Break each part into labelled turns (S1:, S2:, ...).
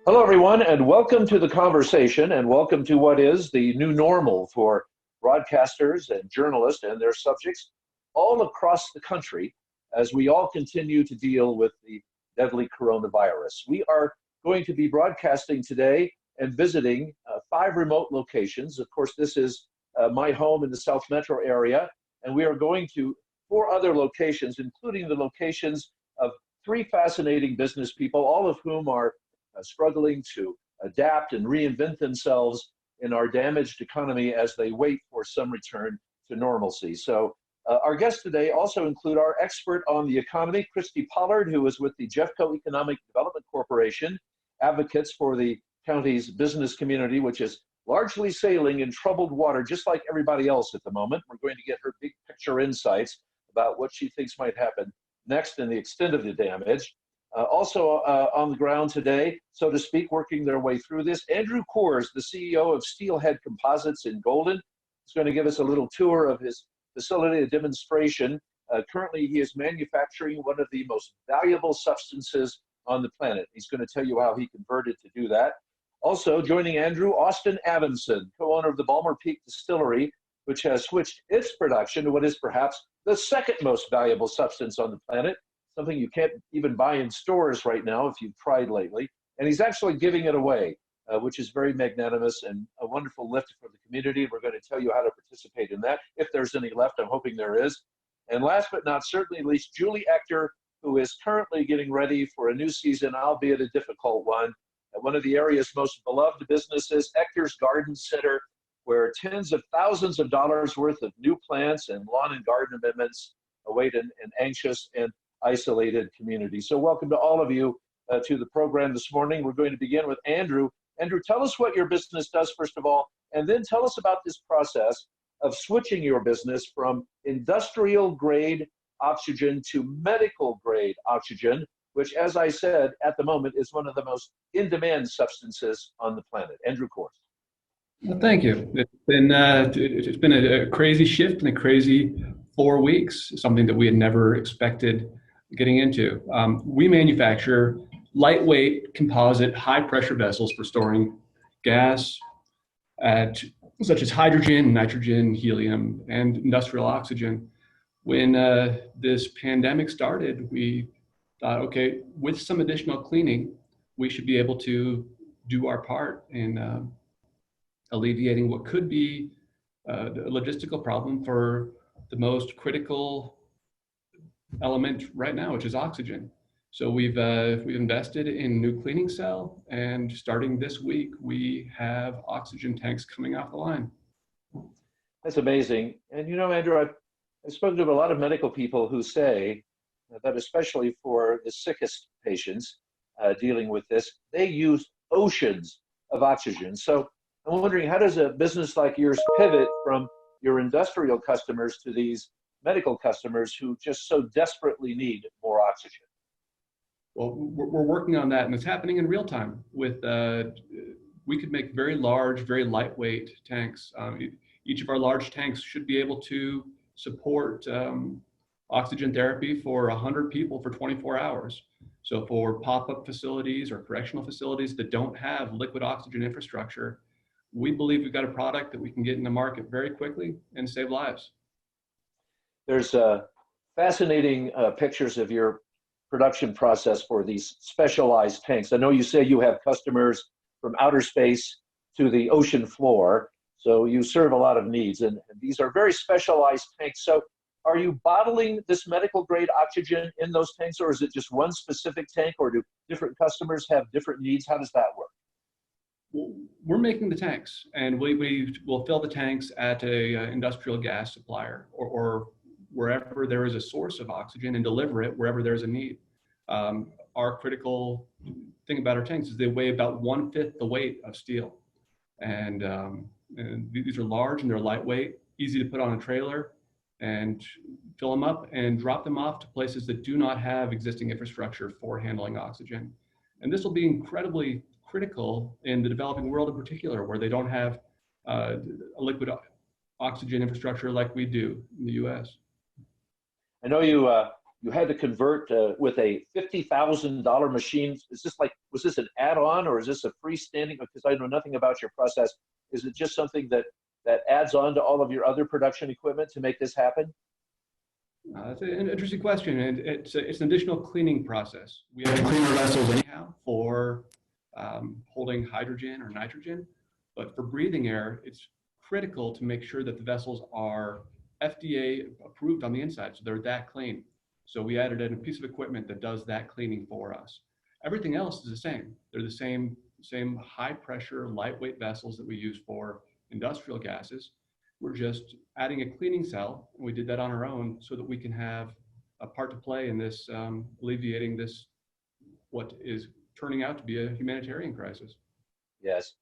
S1: Hello, everyone, and welcome to the conversation, and welcome to what is the new normal for broadcasters and journalists and their subjects all across the country as we all continue to deal with the deadly coronavirus. We are going to be broadcasting today and visiting 5 remote locations. Of course, this is my home in the South Metro area, and we are going to 4 other locations, including the locations of 3 fascinating business people, all of whom are struggling to adapt and reinvent themselves in our damaged economy as they wait for some return to normalcy. So our guests today also include our expert on the economy, Christy Pollard, who is with the Jeffco Economic Development Corporation, advocates for the county's business community, which is largely sailing in troubled water, just like everybody else at the moment. We're going to get her big picture insights about what she thinks might happen next and the extent of the damage. Also on the ground today, so to speak, working their way through this, Andrew Kors, the CEO of Steelhead Composites in Golden, is going to give us a little tour of his facility, a demonstration. Currently, he is manufacturing one of the most valuable substances on the planet. He's going to tell you how he converted to do that. Also joining Andrew, Austin Adamson, co-owner of the BALLNER Peak Distillery, which has switched its production to what is perhaps the second most valuable substance on the planet, something you can't even buy in stores right now if you've tried lately. And he's actually giving it away, which is very magnanimous and a wonderful lift for the community. We're going to tell you how to participate in that, if there's any left. I'm hoping there is. And last but not certainly least, Julie Echter, who is currently getting ready for a new season, albeit a difficult one, at one of the area's most beloved businesses, Echter's Garden Center, where tens of thousands of dollars worth of new plants and lawn and garden amendments await an anxious and isolated community. So welcome to all of you to the program this morning. We're going to begin with Andrew. Andrew, tell us what your business does, first of all, and then tell us about this process of switching your business from industrial grade oxygen to medical grade oxygen, which, as I said, at the moment is one of the most in-demand substances on the planet. Andrew Kors.
S2: Well, thank you. It's been a crazy shift and a crazy 4 weeks, something that we had never expected getting into. We manufacture lightweight composite high pressure vessels for storing gas such as hydrogen, nitrogen, helium, and industrial oxygen. When this pandemic started, we thought, okay, with some additional cleaning, we should be able to do our part in alleviating what could be a logistical problem for the most critical element right now, which is oxygen. So we've invested in a new cleaning cell, and starting this week, we have oxygen tanks coming off the line.
S1: That's amazing. And you know, Andrew, I've spoken to a lot of medical people who say that especially for the sickest patients dealing with this, they use oceans of oxygen. So I'm wondering, how does a business like yours pivot from your industrial customers to these medical customers who just so desperately need more oxygen?
S2: Well, we're working on that, and it's happening in real time. We could make very large, very lightweight tanks. Each of our large tanks should be able to support oxygen therapy for 100 people for 24 hours. So for pop-up facilities or correctional facilities that don't have liquid oxygen infrastructure, we believe we've got a product that we can get in the market very quickly and save lives.
S1: There's fascinating pictures of your production process for these specialized tanks. I know you say you have customers from outer space to the ocean floor, so you serve a lot of needs, and these are very specialized tanks. So are you bottling this medical grade oxygen in those tanks, or is it just one specific tank, or do different customers have different needs? How does that work?
S2: We're making the tanks, and we will fill the tanks at a industrial gas supplier or wherever there is a source of oxygen, and deliver it wherever there's a need. Our critical thing about our tanks is they weigh about 1/5 the weight of steel. And these are large and they're lightweight, easy to put on a trailer and fill them up and drop them off to places that do not have existing infrastructure for handling oxygen. And this will be incredibly critical in the developing world in particular, where they don't have a liquid oxygen infrastructure like we do in the U.S.
S1: I know you you had to convert with a $50,000 machine. Is this like, was this an add-on or is this a freestanding? Because I know nothing about your process. Is it just something that adds on to all of your other production equipment to make this happen?
S2: That's an interesting question, and it's an additional cleaning process. We have to clean our vessels anyhow for holding hydrogen or nitrogen, but for breathing air, it's critical to make sure that the vessels are FDA approved on the inside, so they're that clean. So we added in a piece of equipment that does that cleaning for us. Everything else is the same. They're the same high pressure, lightweight vessels that we use for industrial gases. We're just adding a cleaning cell. We did that on our own so that we can have a part to play in this, alleviating this, what is turning out to be a humanitarian crisis.
S1: Yes,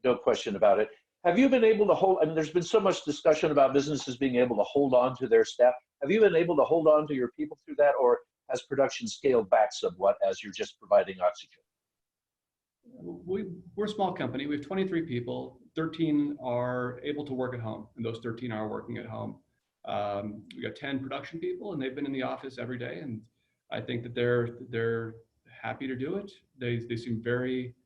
S1: no question about it. Have you been able to hold, I mean, there's been so much discussion about businesses being able to hold on to their staff. Have you been able to hold on to your people through that, or has production scaled back somewhat as you're just providing oxygen?
S2: We're a small company. We have 23 people. 13 are able to work at home, and those 13 are working at home. We got 10 production people, and they've been in the office every day, and I think that they're happy to do it. They seem very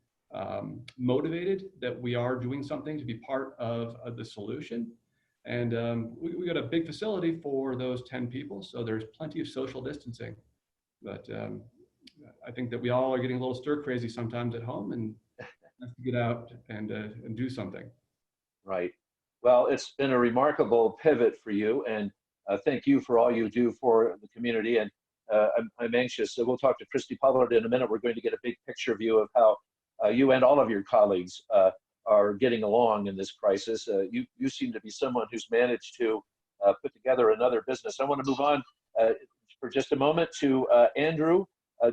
S2: motivated that we are doing something to be part of the solution. And we got a big facility for those 10 people, so there's plenty of social distancing. But I think that we all are getting a little stir crazy sometimes at home and have to get out and do something.
S1: Right. Well, it's been a remarkable pivot for you, and thank you for all you do for the community. And I'm anxious. So we'll talk to Christy Pollard in a minute. We're going to get a big picture view of how you and all of your colleagues are getting along in this crisis. You seem to be someone who's managed to put together another business. I want to move on for just a moment to Andrew.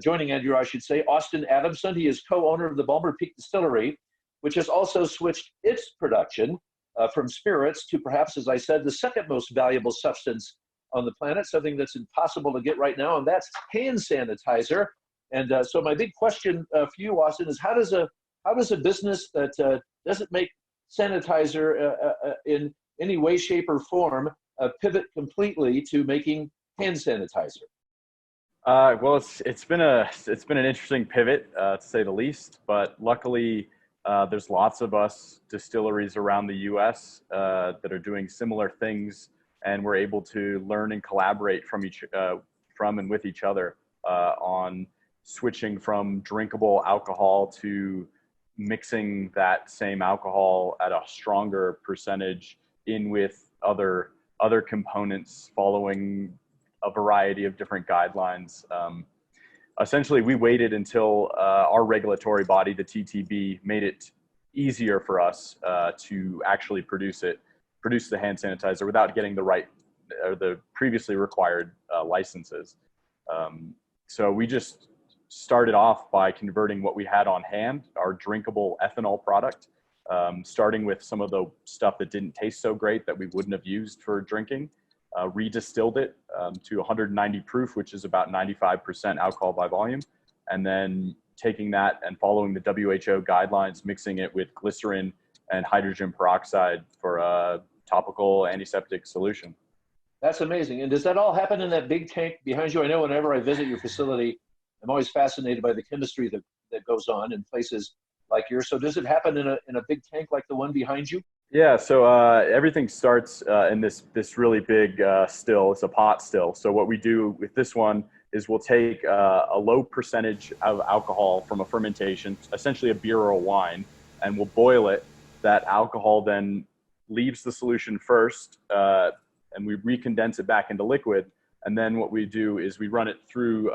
S1: Joining Andrew, I should say, Austin Adamson. He is co-owner of the Balmer Peak Distillery, which has also switched its production from spirits to perhaps, as I said, the second most valuable substance on the planet, something that's impossible to get right now, and that's hand sanitizer. And so my big question for you, Austin, is how does a business that doesn't make sanitizer in any way, shape, or form pivot completely to making hand sanitizer?
S3: Well, it's been an interesting pivot to say the least, but luckily there's lots of us distilleries around the U.S. That are doing similar things, and we're able to learn and collaborate from and with each other on switching from drinkable alcohol to mixing that same alcohol at a stronger percentage in with other components, following a variety of different guidelines. Essentially, we waited until our regulatory body, the TTB, made it easier for us to actually produce the hand sanitizer without getting the previously required licenses. So we just started off by converting what we had on hand, our drinkable ethanol product, starting with some of the stuff that didn't taste so great that we wouldn't have used for drinking, redistilled it to 190 proof, which is about 95% alcohol by volume, and then taking that and following the WHO guidelines, mixing it with glycerin and hydrogen peroxide for a topical antiseptic solution.
S1: That's amazing. And does that all happen in that big tank behind you? I know whenever I visit your facility, I'm always fascinated by the chemistry that goes on in places like yours. So does it happen in a big tank like the one behind you?
S3: Yeah, so everything starts in this really big still. It's a pot still. So what we do with this one is we'll take a low percentage of alcohol from a fermentation, essentially a beer or a wine, and we'll boil it. That alcohol then leaves the solution first, and we recondense it back into liquid. And then what we do is we run it through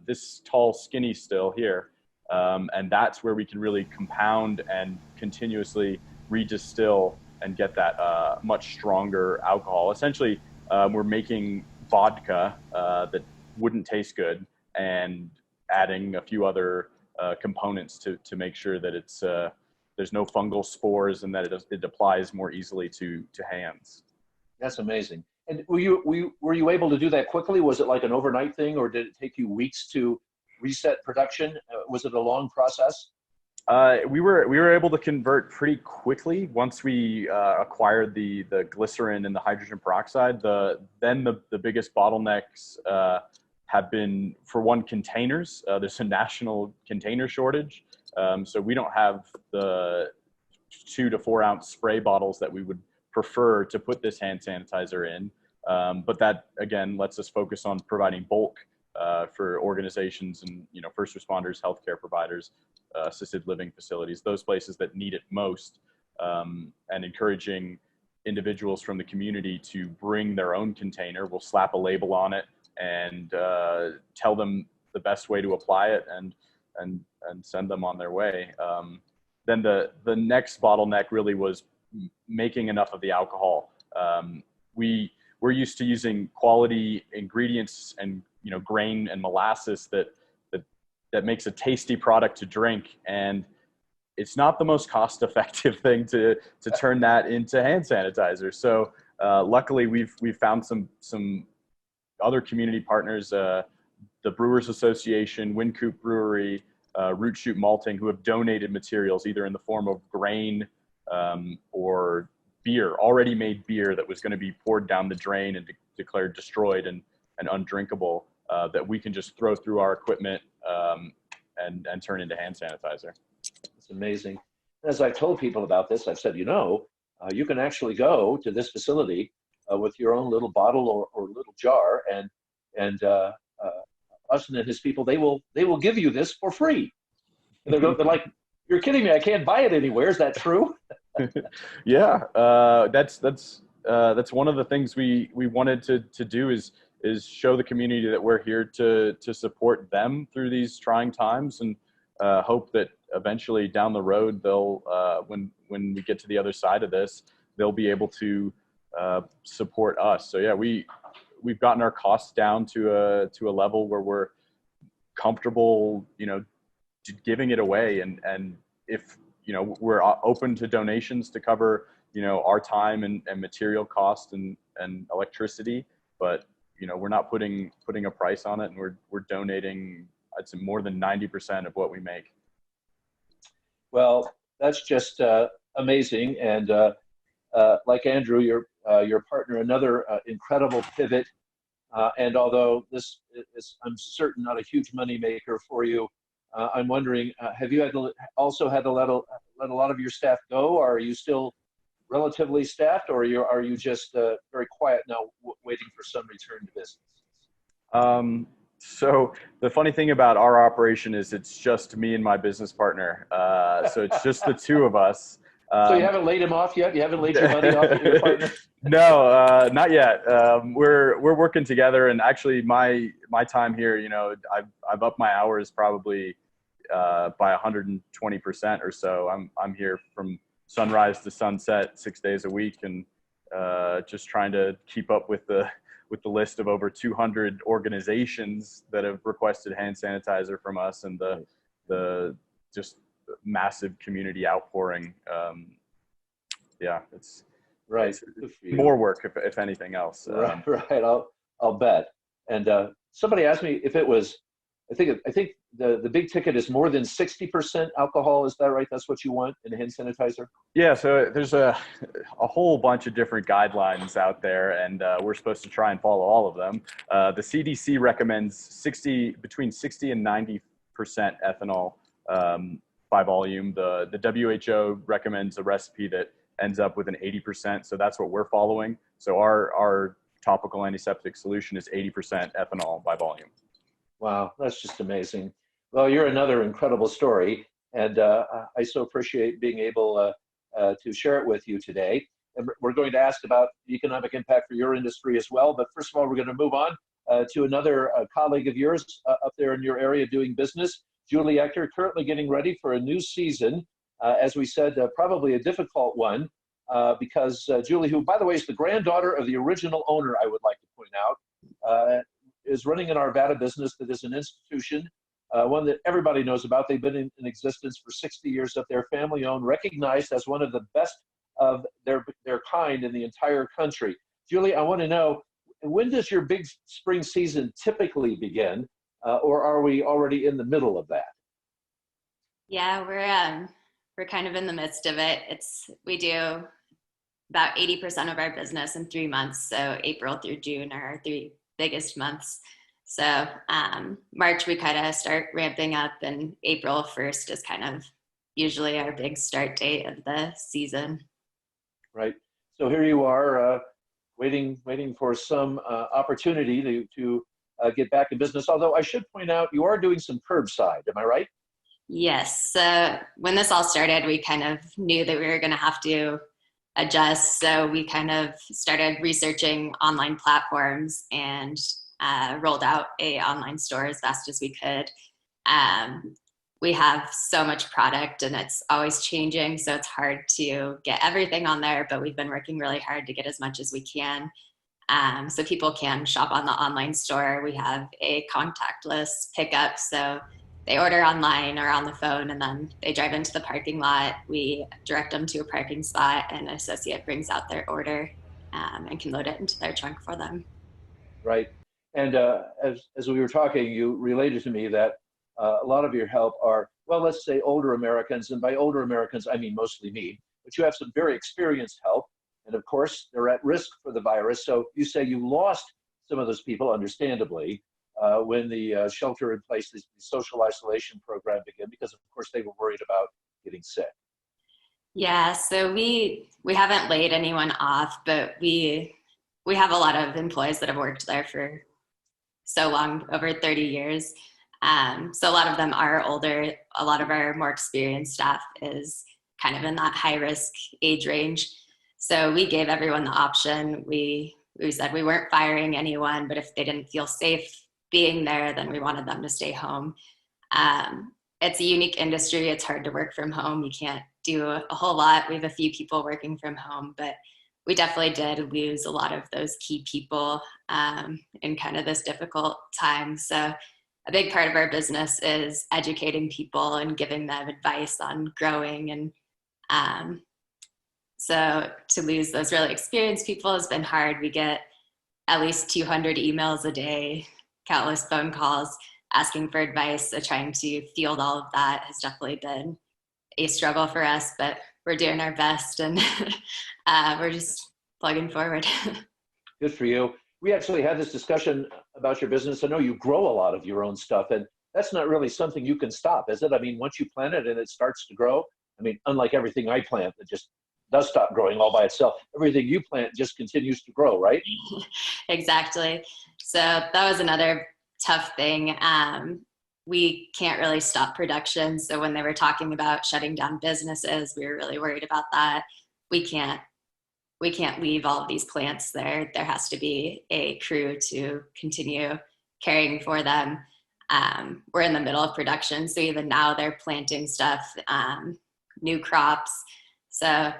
S3: this tall, skinny still here. And that's where we can really compound and continuously redistill and get that much stronger alcohol. Essentially, we're making vodka that wouldn't taste good and adding a few other components to make sure that it's there's no fungal spores and that it applies more easily to hands.
S1: That's amazing. And were you able to do that quickly? Was it like an overnight thing, or did it take you weeks to reset production? Was it a long process?
S3: We were able to convert pretty quickly once we acquired the glycerin and the hydrogen peroxide. Then the biggest bottlenecks have been, for one, containers. There's a national container shortage. So we don't have the 2 to 4 ounce spray bottles that we would prefer to put this hand sanitizer in. But that, again, lets us focus on providing bulk for organizations and, first responders, healthcare providers, assisted living facilities, those places that need it most, and encouraging individuals from the community to bring their own container. We'll slap a label on it and tell them the best way to apply it and send them on their way. Then the next bottleneck really was making enough of the alcohol. We're used to using quality ingredients and grain and molasses that makes a tasty product to drink, and it's not the most cost-effective thing to turn that into hand sanitizer. So luckily, we've found some other community partners, the Brewers Association, Wynkoop Brewery, Root Shoot Malting, who have donated materials either in the form of grain or beer, already made beer that was going to be poured down the drain and declared destroyed and undrinkable, that we can just throw through our equipment and turn into hand sanitizer.
S1: It's amazing. As I've told people about this, I've said, you can actually go to this facility with your own little bottle or little jar, and Austin and his people, they will give you this for free. And they're like, you're kidding me, I can't buy it anywhere. Is that true?
S3: Yeah, that's one of the things we wanted to do is show the community that we're here to support them through these trying times, and hope that eventually down the road they'll when we get to the other side of this, they'll be able to support us. So yeah, we've gotten our costs down to a level where we're comfortable, giving it away, and if we're open to donations to cover our time and material cost and electricity, but we're not putting a price on it, and we're donating, I'd say, more than 90% of what we make.
S1: Well, that's just amazing, and like Andrew, your partner, another incredible pivot. And although this is, I'm certain, not a huge money maker for you, I'm wondering, have you also had to let a lot of your staff go, or are you still relatively staffed, or are you just very quiet now, waiting for some return to business?
S3: So the funny thing about our operation is it's just me and my business partner. So it's just the two of us.
S1: So you haven't laid him off yet? You haven't laid your money off your partner?
S3: No, not yet. We're working together, and actually my time here, I've upped my hours probably by 120% or so. I'm here from sunrise to sunset 6 days a week, and just trying to keep up with the list of over 200 organizations that have requested hand sanitizer from us, and the just massive community outpouring. Yeah, it's
S1: right.
S3: It's more work if anything else.
S1: Right. I'll bet. And somebody asked me if it was, I think the big ticket is more than 60% alcohol. Is that right? That's what you want in a hand sanitizer?
S3: Yeah. So there's a whole bunch of different guidelines out there, and we're supposed to try and follow all of them. The CDC recommends between 60 and 90% ethanol by volume. The WHO recommends a recipe that ends up with an 80%. So that's what we're following. So our topical antiseptic solution is 80% ethanol by volume.
S1: Wow, that's just amazing. Well, you're another incredible story, and I so appreciate being able to share it with you today. And we're going to ask about the economic impact for your industry as well. But first of all, we're going to move on to another colleague of yours up there in your area doing business, Julie Echter, currently getting ready for a new season. As we said, probably a difficult one because Julie, who, by the way, is the granddaughter of the original owner, I would like to point out, is running an Arvada business that is an institution, one that everybody knows about. They've been in existence for 60 years up there, family-owned, recognized as one of the best of their kind in the entire country. Julie, I want to know, when does your big spring season typically begin, or are we already in the middle of that?
S4: Yeah, we're kind of in the midst of it. We do about 80% of our business in 3 months. So April through June are our 3 biggest months. So March, we kind of start ramping up, and April 1st is kind of usually our big start date of the season.
S1: Right. So here you are, waiting for some opportunity to get back in business. Although I should point out, you are doing some curbside. Am I right?
S4: Yes. So when this all started, we kind of knew that we were going to have to adjust. So we kind of started researching online platforms and rolled out a online store as fast as we could. We have so much product and it's always changing, so it's hard to get everything on there, but we've been working really hard to get as much as we can. So people can shop on the online store. We have a contactless pickup, so they order online or on the phone, and then they drive into the parking lot. We direct them to a parking spot, and an associate brings out their order and can load it into their trunk for them.
S1: Right. And as we were talking, you related to me that a lot of your help are, well, let's say older Americans, and by older Americans, I mean mostly me, but you have some very experienced help. And of course, they're at risk for the virus. So you say you lost some of those people, understandably, when the shelter in place, the social isolation program began, because of course they were worried about getting sick.
S4: Yeah, so we haven't laid anyone off, but we have a lot of employees that have worked there for so long, over 30 years. So a lot of them are older. A lot of our more experienced staff is kind of in that high risk age range. So we gave everyone the option. We said we weren't firing anyone, but if they didn't feel safe being there, then we wanted them to stay home. It's a unique industry. It's hard to work from home. You can't do a whole lot. We have a few people working from home, but we definitely did lose a lot of those key people in kind of this difficult time. So a big part of our business is educating people and giving them advice on growing. And so to lose those really experienced people has been hard. We get at least 200 emails a day, countless phone calls asking for advice. So trying to field all of that has definitely been a struggle for us, but we're doing our best, and we're just plugging forward.
S1: Good for you. We actually had this discussion about your business. I know you grow a lot of your own stuff, and that's not really something you can stop, is it? I mean, once you plant it and it starts to grow, I mean, unlike everything I plant that just does stop growing all by itself, everything you plant just continues to grow, right?
S4: Exactly. So that was another tough thing. We can't really stop production. So when they were talking about shutting down businesses, we were really worried about that. We can't leave all of these plants there. There has to be a crew to continue caring for them. We're in the middle of production, so even now they're planting stuff, new crops. So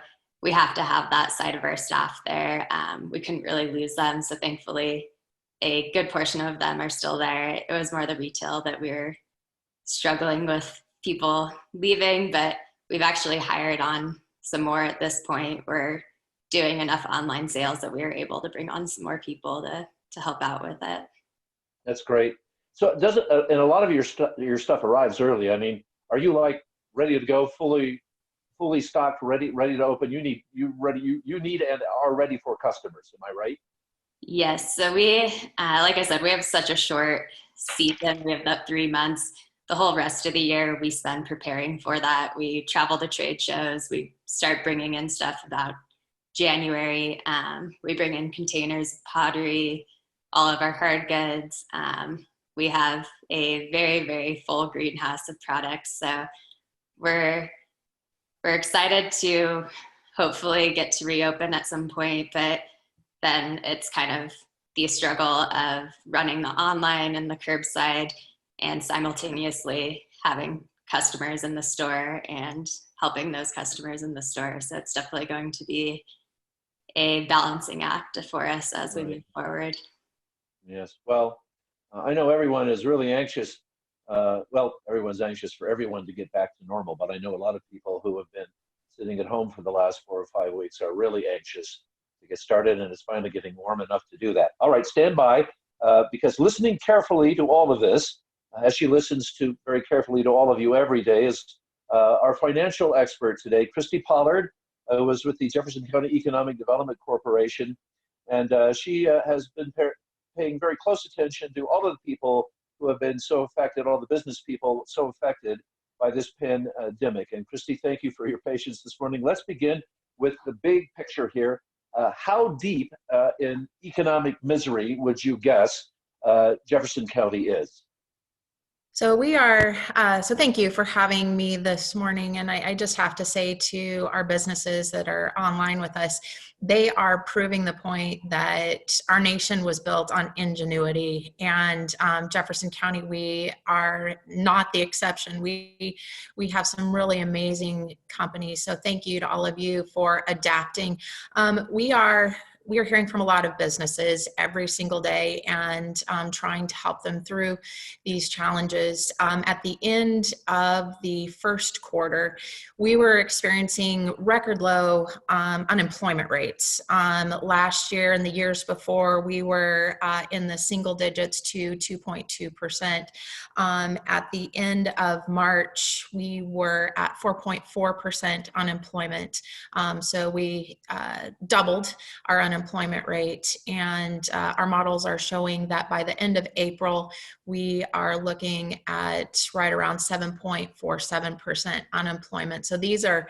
S4: we have to have that side of our staff there. We couldn't really lose them. So thankfully, a good portion of them are still there. It was more the retail that we were struggling with people leaving, but we've actually hired on some more at this point. We're doing enough online sales that we were able to bring on some more people to help out with it.
S1: That's great. So does it, and a lot of your stuff arrives early. I mean, are you like ready to go, fully stocked, ready to open? You need and are ready for customers. Am I right?
S4: Yes. So we, like I said, we have such a short season. We have about 3 months. The whole rest of the year we spend preparing for that. We travel to trade shows. We start bringing in stuff about January. We bring in containers, pottery, all of our hard goods. We have a very, very full greenhouse of products. So we're excited to hopefully get to reopen at some point, but then it's kind of the struggle of running the online and the curbside and simultaneously having customers in the store and helping those customers in the store. So it's definitely going to be a balancing act for us as we move forward.
S1: Yes. Well, I know everyone is really anxious. Well, everyone's anxious for everyone to get back to normal, but I know a lot of people who have been sitting at home for the last 4 or 5 weeks are really anxious to get started, and it's finally getting warm enough to do that. All right, stand by, because listening carefully to all of this, as she listens to very carefully to all of you every day, is our financial expert today, Christy Pollard, who was with the Jefferson County Economic Development Corporation, and she has been paying very close attention to all of the people who have been so affected, all the business people so affected by this pandemic. And Christy, thank you for your patience this morning. Let's begin with the big picture here. How deep in economic misery would you guess Jefferson County is?
S5: So we are, so thank you for having me this morning. And I just have to say to our businesses that are online with us, they are proving the point that our nation was built on ingenuity, and Jefferson County, we are not the exception. We have some really amazing companies. So thank you to all of you for adapting. We are hearing from a lot of businesses every single day and trying to help them through these challenges. At the end of the first quarter, we were experiencing record low unemployment rates. Last year and the years before, we were in the single digits to 2.2%. At the end of March, we were at 4.4% unemployment. So we doubled our unemployment rate, and our models are showing that by the end of April, we are looking at right around 7.47% unemployment. So these are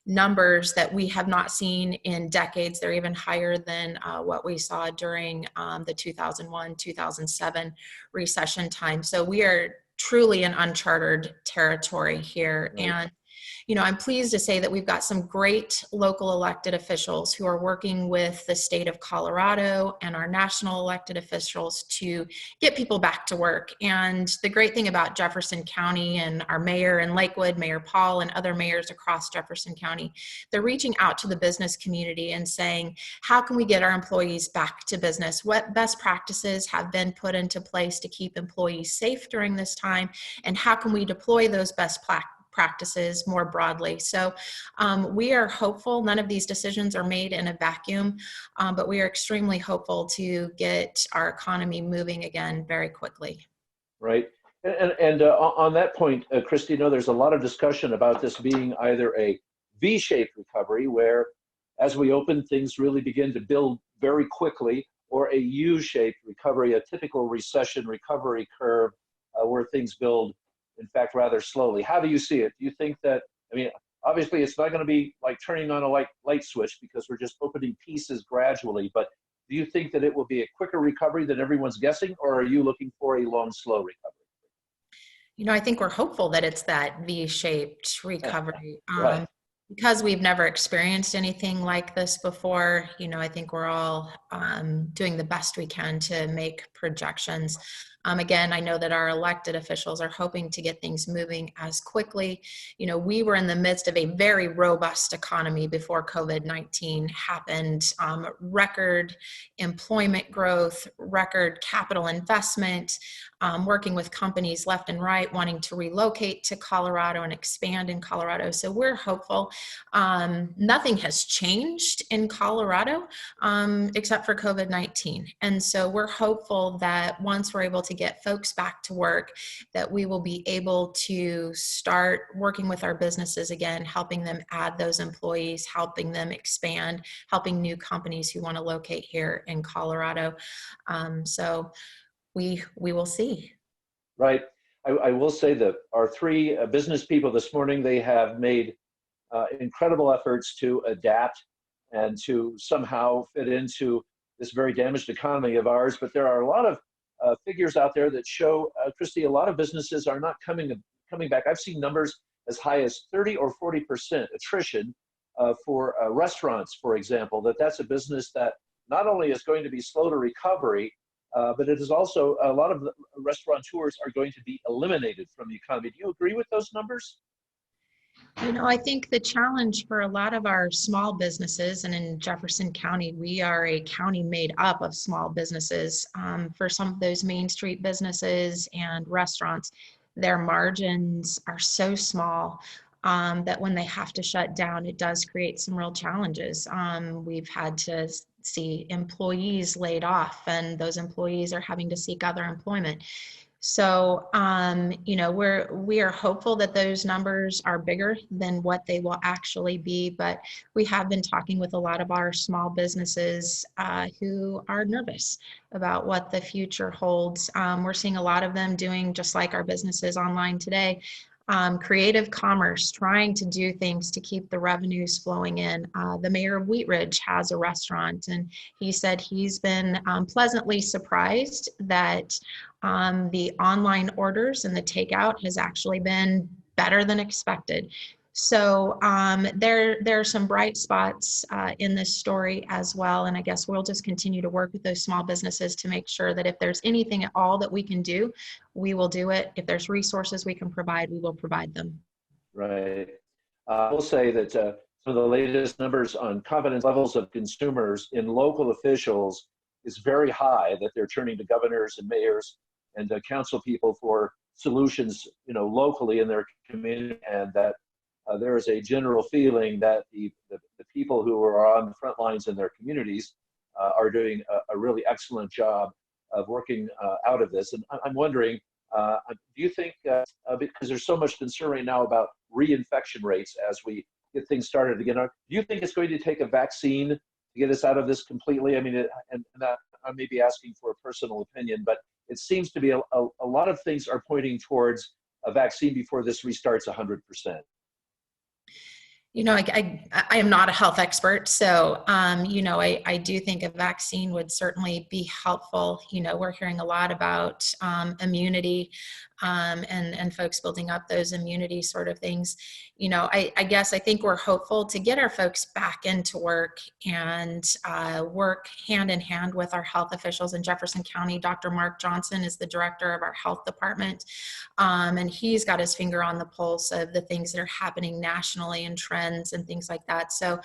S5: numbers that we have not seen in decades. They're even higher than what we saw during the 2001-2007 recession time. So we are truly in uncharted territory here. Right. And you know, I'm pleased to say that we've got some great local elected officials who are working with the state of Colorado and our national elected officials to get people back to work. And the great thing about Jefferson County and our mayor in Lakewood, Mayor Paul, and other mayors across Jefferson County, they're reaching out to the business community and saying, how can we get our employees back to business? What best practices have been put into place to keep employees safe during this time? And how can we deploy those best practices more broadly? So we are hopeful. None of these decisions are made in a vacuum, but we are extremely hopeful to get our economy moving again very quickly.
S1: Right. And on that point, Christy, there's a lot of discussion about this being either a V-shaped recovery, where as we open, things really begin to build very quickly, or a U-shaped recovery, a typical recession recovery curve where things build, in fact, rather slowly. How do you see it? Do you think that, obviously it's not going to be like turning on a light switch because we're just opening pieces gradually, but do you think that it will be a quicker recovery than everyone's guessing, or are you looking for a long, slow recovery?
S5: I think we're hopeful that it's that V-shaped recovery.
S1: Right.
S5: Because we've never experienced anything like this before, I think we're all doing the best we can to make projections. Again, I know that our elected officials are hoping to get things moving as quickly. We were in the midst of a very robust economy before COVID-19 happened. Record employment growth, record capital investment, working with companies left and right wanting to relocate to Colorado and expand in Colorado. So we're hopeful. Nothing has changed in Colorado except for COVID-19. And so we're hopeful that once we're able to get folks back to work, that we will be able to start working with our businesses again, helping them add those employees, helping them expand, helping new companies who want to locate here in Colorado. So we will see.
S1: Right. I will say that our three business people this morning, they have made incredible efforts to adapt and to somehow fit into this very damaged economy of ours. But there are a lot of figures out there that show, Christy, a lot of businesses are not coming back. I've seen numbers as high as 30 or 40% attrition for restaurants, for example, that's a business that not only is going to be slow to recovery, but it is also, a lot of the restaurateurs are going to be eliminated from the economy. Do you agree with those numbers?
S5: I think the challenge for a lot of our small businesses, and in Jefferson County, we are a county made up of small businesses. For some of those Main Street businesses and restaurants, their margins are so small that when they have to shut down, it does create some real challenges. We've had to see employees laid off, and those employees are having to seek other employment. So, we are hopeful that those numbers are bigger than what they will actually be, but we have been talking with a lot of our small businesses who are nervous about what the future holds. We're seeing a lot of them doing just like our businesses online today. Creative commerce, trying to do things to keep the revenues flowing in. The mayor of Wheat Ridge has a restaurant, and he said he's been pleasantly surprised that the online orders and the takeout has actually been better than expected. So there are some bright spots in this story as well. And I guess we'll just continue to work with those small businesses to make sure that if there's anything at all that we can do, we will do it. If there's resources we can provide, we will provide them.
S1: Right. I will say that some of the latest numbers on confidence levels of consumers in local officials is very high, that they're turning to governors and mayors and council people for solutions, locally in their community, and that there is a general feeling that the people who are on the front lines in their communities are doing a really excellent job of working out of this. And I'm wondering, do you think, because there's so much concern right now about reinfection rates as we get things started again, do you think it's going to take a vaccine to get us out of this completely? I mean, and that, I may be asking for a personal opinion, but it seems to be a lot of things are pointing towards a vaccine before this restarts 100%.
S5: I am not a health expert, so, I do think a vaccine would certainly be helpful. We're hearing a lot about immunity and folks building up those immunity sort of things. I guess I think we're hopeful to get our folks back into work and work hand in hand with our health officials in Jefferson County. Dr. Mark Johnson is the director of our health department, and he's got his finger on the pulse of the things that are happening nationally and trends and things like that. So,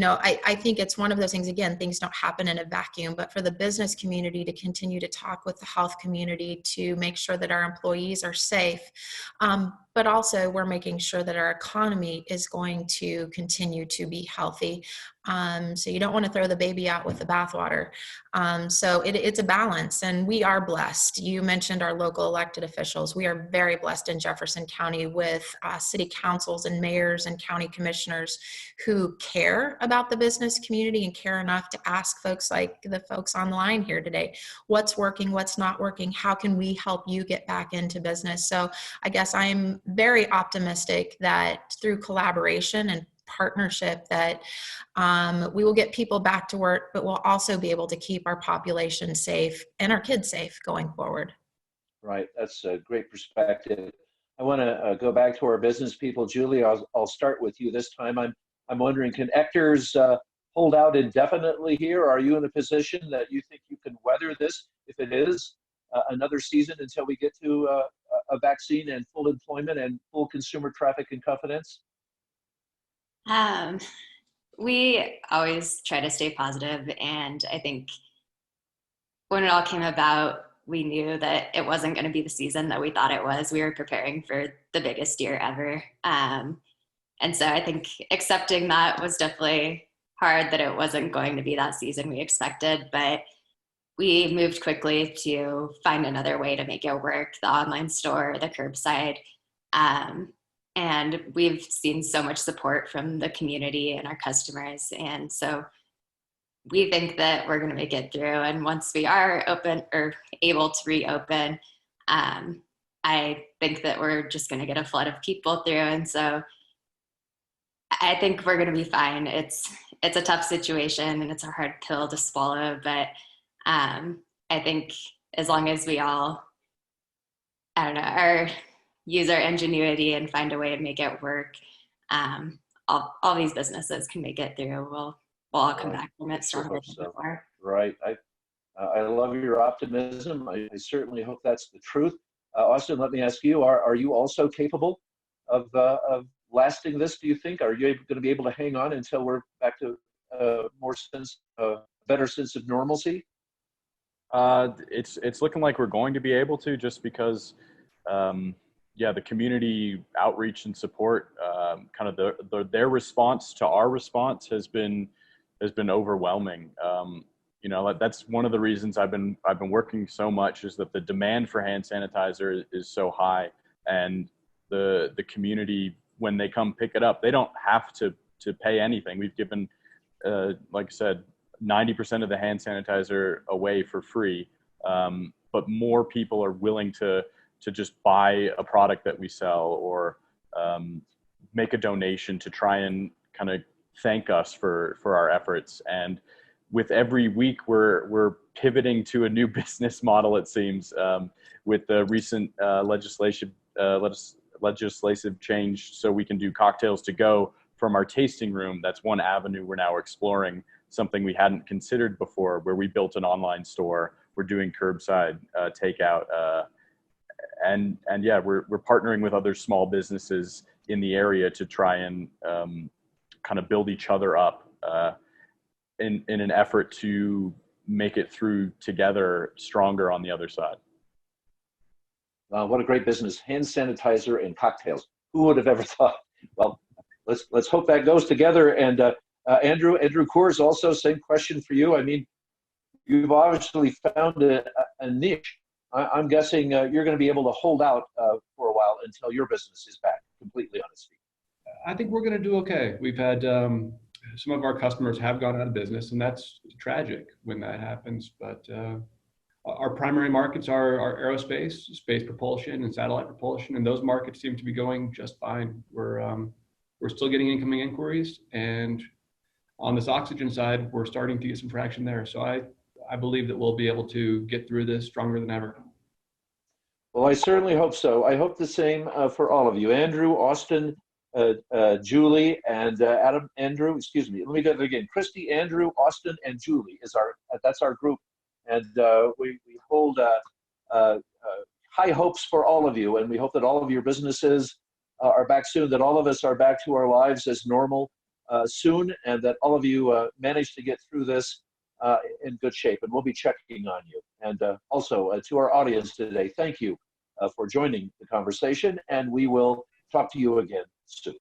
S5: I think it's one of those things, again, things don't happen in a vacuum, but for the business community to continue to talk with the health community to make sure that our employees are safe. But also we're making sure that our economy is going to continue to be healthy. So you don't want to throw the baby out with the bathwater. So it's a balance, and we are blessed. You mentioned our local elected officials. We are very blessed in Jefferson County with city councils and mayors and county commissioners who care about the business community and care enough to ask folks like the folks on the line here today, what's working, what's not working, how can we help you get back into business? So I guess I'm very optimistic that through collaboration and partnership that we will get people back to work, but we'll also be able to keep our population safe and our kids safe going forward.
S1: Right, that's a great perspective. I want to go back to our business people. Julie, I'll start with you this time. I'm wondering, can ECHTER'S hold out indefinitely here? Are you in a position that you think you can weather this, if it is another season, until we get to a vaccine and full employment and full consumer traffic and confidence?
S4: We always try to stay positive, and I think when it all came about, we knew that it wasn't going to be the season that we thought it was. We were preparing for the biggest year ever. And so I think accepting that was definitely hard, that it wasn't going to be that season we expected, but we moved quickly to find another way to make it work, the online store, the curbside. And we've seen so much support from the community and our customers. And so we think that we're going to make it through. And once we are open or able to reopen, I think that we're just going to get a flood of people through. And so I think we're going to be fine. It's a tough situation and it's a hard pill to swallow, but I think as long as we all, use our ingenuity and find a way to make it work, all these businesses can make it through. We'll all come back from it stronger than before.
S1: Right. I love your optimism. I certainly hope that's the truth. Austin, let me ask you, are you also capable of lasting this, do you think? Are you going to be able to hang on until we're back to better sense of normalcy?
S3: It's looking like we're going to be able to, just because the community outreach and support, kind of their response to our response has been overwhelming. You know, that's one of the reasons I've been working so much, is that the demand for hand sanitizer is so high, and the community, when they come pick it up, they don't have to pay anything. We've given, like I said, 90% of the hand sanitizer away for free, but more people are willing to just buy a product that we sell, or make a donation to try and kind of thank us for our efforts. And with every week, we're pivoting to a new business model, it seems, with the recent legislative change, so we can do cocktails to go from our tasting room. That's one avenue we're now exploring, something we hadn't considered before, where we built an online store. We're doing curbside takeout, and yeah, we're partnering with other small businesses in the area to try and kind of build each other up in an effort to make it through together stronger on the other side.
S1: What a great business, hand sanitizer and cocktails. Who would have ever thought? Well, let's hope that goes together. And Andrew Coors, also same question for you. I mean, you've obviously found a niche. I'm guessing you're going to be able to hold out for a while until your business is back completely on its feet.
S2: I think we're going to do okay. We've had some of our customers have gone out of business, and that's tragic when that happens. But our primary markets are aerospace, space propulsion, and satellite propulsion, and those markets seem to be going just fine. We're still getting incoming inquiries, and on this oxygen side, we're starting to get some traction there. So I believe that we'll be able to get through this stronger than ever.
S1: Well, I certainly hope so. I hope the same for all of you. Andrew, Austin, Julie, and Andrew, excuse me. Let me get it again. Christy, Andrew, Austin, and Julie that's our group. And we hold high hopes for all of you. And we hope that all of your businesses are back soon, that all of us are back to our lives as normal soon, and that all of you manage to get through this in good shape. And we'll be checking on you. And also to our audience today, thank you for joining the conversation, and we will talk to you again soon.